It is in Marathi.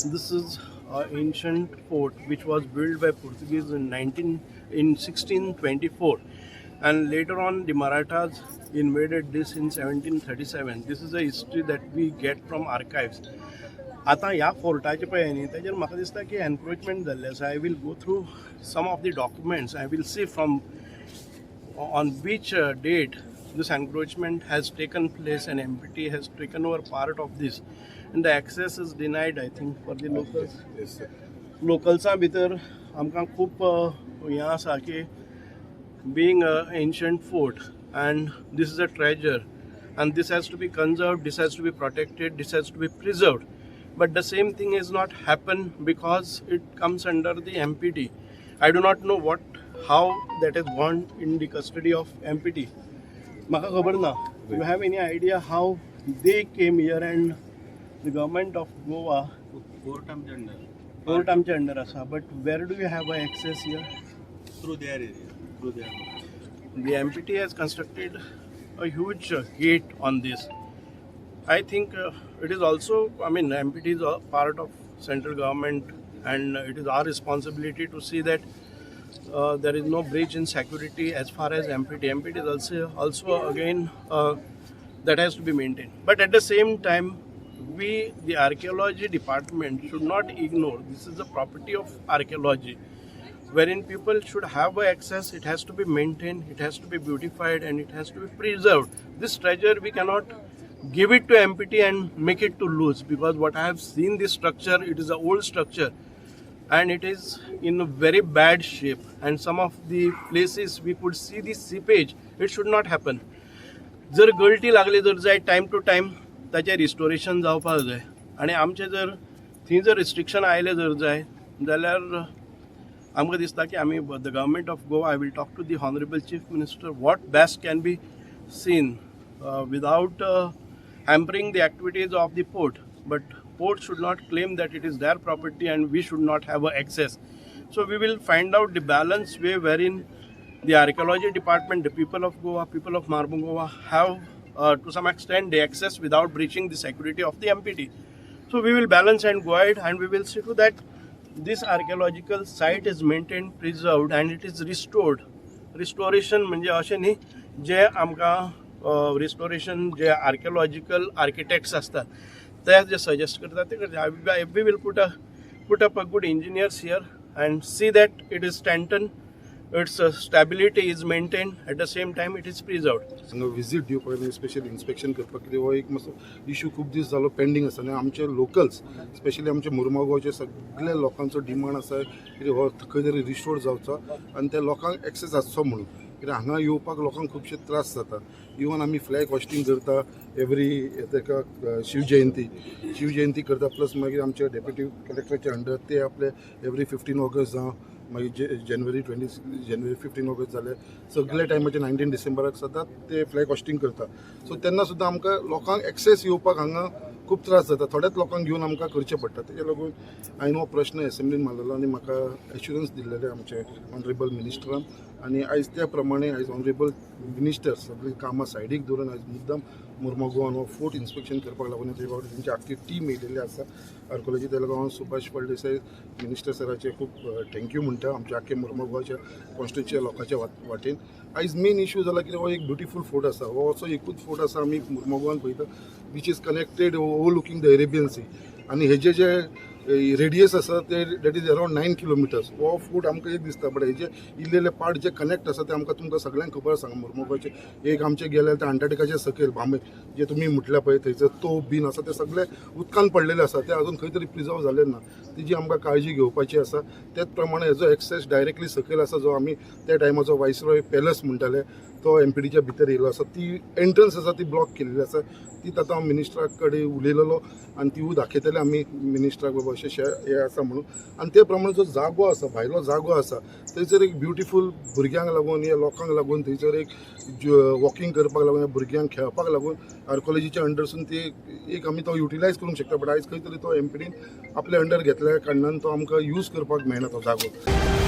This is an ancient fort which was built by Portuguese in 1624, and later on the Marathas invaded this in 1737. This is a history that we get from archives. आता ह्या फोर्टाचे पळय न्ही तेजेर म्हाका दिसता की एनक्रोचमेंट जाल्लें आसा. I will go through some of the documents. I will see from on which date this encroachment has taken place and MPT has taken over part of this, and the access is denied, I think, for the locals. Yes, sir. Localsa भितर आमकां खूब हें आसा की being an ancient fort and this is a treasure and this has to be conserved, this has to be protected, this has to be preserved, but the same thing is not happen because it comes under the MPT. I do not know how that has gone in the custody of MPT. Maka khabar na. Do you have any idea how they came here and the government of Goa? Fort Amcha under asa. But where do you have access here? through their area, through their. The MPT has constructed a huge gate on this. I think it is also, I mean, MPT is a part of central government and it is our responsibility to see that there is no breach in security as far as MPT. MPT is also again that has to be maintained. But at the same time, we, the archaeology department, should not ignore this is the property of archaeology, wherein people should have access. It has to be maintained, it has to be beautified, and it has to be preserved. This treasure we cannot give it to MPT and make it to loose, because what I have seen this structure, it is an old structure and it is in a very bad shape, and some of the places we could see the seepage. It should not happen. जर गळटी लागली जर जाय टायम टू टायम ताचें रिस्टोरेशन जावपाक जाय, आनी आमचे जर थंय जर रिस्ट्रिक्शन आयले जर जाय जाल्यार आमकां दिसता की आमी the government of Goa, I will talk to the honourable chief minister what best can be seen without hampering the activities of the port. But port should not claim that it is their property and we should not have access. So we will find out the balanced way wherein the archaeology department, the people of Goa, people of Murgaon have to some extent the access without breaching the security of the MPT. So we will balance and go ahead and we will see to that this archaeological site is maintained, preserved, and it is restored. Restoration म्हणजे अशें न्ही जे आमकां रिस्टोरेशन जे आर्किओलॉजिकल आर्किटेक्ट्स असतात ते जे सजेस्ट करतात ते करतात. We will put up a good engineers here and see that it is strengthened, its stability is maintained, at the same time it is preserved. हांगा विजीट दिवपाक आनी स्पेशल इन्स्पेक्शन करपाक कितें हो एक मातसो इशू खूब दीस जालो पेंडींग आसा. आनी आमचे लोकल्स स्पेशली आमचे मुर्मागांवचे सगळे लोकांचो डिमांड आसा की हो खंय तरी रिस्टोर जावचो आनी त्या लोकांक एक्सेस आसचो म्हणून. कित्याक हांगा येवपाक लोकांक खुबशे त्रास जाता. इवन आमी फ्लॅग हॉस्टिंग करता एवरी तेका शिवजयंती करता, प्लस मागीर आमचे डेप्युटी कलेक्टराचे अंडर ते आपले एवरी 15 ऑगस्ट जावं मागीर जानेवारी 15 ऑगस्ट जाले सगळे टायमाचे 19 डिसेंबराक सदांच ते फ्लॅग हॉस्टिंग करता. सो तेन्ना सुद्दां आमकां लोकांक एक्सेस येवपाक हांगा खूब त्रास जाता. थोड्याच लोकांक घेवन आमकां करचें पडटा. तेजे लागून हांवें हो प्रश्न एसेंब्लीन मारलेलो आनी म्हाका एश्युरन्स दिल्लेले आमचे ऑनरेबल मिनिस्टरान. आनी आयज त्या प्रमाणे आयज ऑनरेबल मिनिस्टर सगळीं कामां सायडीक दवरून आयज मुद्दाम मुर्मागांवान हो फोर्ट इन्स्पेक्शन करपाक लागून तेंची आख्खी टीम येयलेली आसा आर्किओलॉजी. त्या लागून हांव सुभाष फळ देसाय मिनिस्टर सराचे खूब थँक्यू म्हणटा आमच्या आख्खे मुर्मागांवच्या कॉन्स्टिट्युएन्सी लोकांच्या वाटेन. आयज मेन इशू जाला कितें हो एक ब्युटिफूल फोर्ट आसा. हो असो एकूच फोर्ट आसा आमी मुर्मागांवान पळयता which is connected overlooking the Arabian sea. आनी हेजे जे रेडियस आसा ते दॅट इज अरावंड 9 किलोमिटर्स. हो फोर्ट आमकां एक दिसता, बट हेजे इल्लेले पार्ट जे कनेक्ट आसा ते आमकां तुमकां सगळ्यांक खबर आसा मुर्मागांवचे. एक आमचे गेले ते अंटार्टिकाचे सकयल भांबे जे तुमी म्हटल्या पळय थंयसर तोप बीन आसा ते सगळे उदकान पडलेले आसा. ते अजून खंय तरी प्रिजर्व जाले ना. तेजी आमकां काळजी घेवपाची आसा. तेच प्रमाणे हेजो एक्सेस डायरेक्टली सकयल आसा जो आमी त्या टायमाचो वायसरॉय पॅलस म्हणटाले तो एमपीटीच्या भितर येयलो आसा. ती एंट्रन्स आसा ती ब्लॉक केलेली आसा. ती आतां हांव मिनिस्टरा कडेन उलयलेलो आनी तिवूय दाखयतले आमी मिनिस्टराक बाबा अशें हे आसा म्हणून. आनी ते प्रमाणे जो जागो आसा भायलो जागो आसा थंयसर एक ब्युटिफूल भुरग्यांक लागून या लोकांक लागून थंयसर एक वॉकिंग करपाक लागून भुरग्यांक खेळपाक लागून आर्किओलॉजीच्या अंडरसून ती एक आमी तो युटिलायज करूंक शकता. बट आयज खंय तरी तो एमपीटीन आपल्या अंडर घेतल्या कारणान तो आमकां यूज करपाक मेळना तो जागो.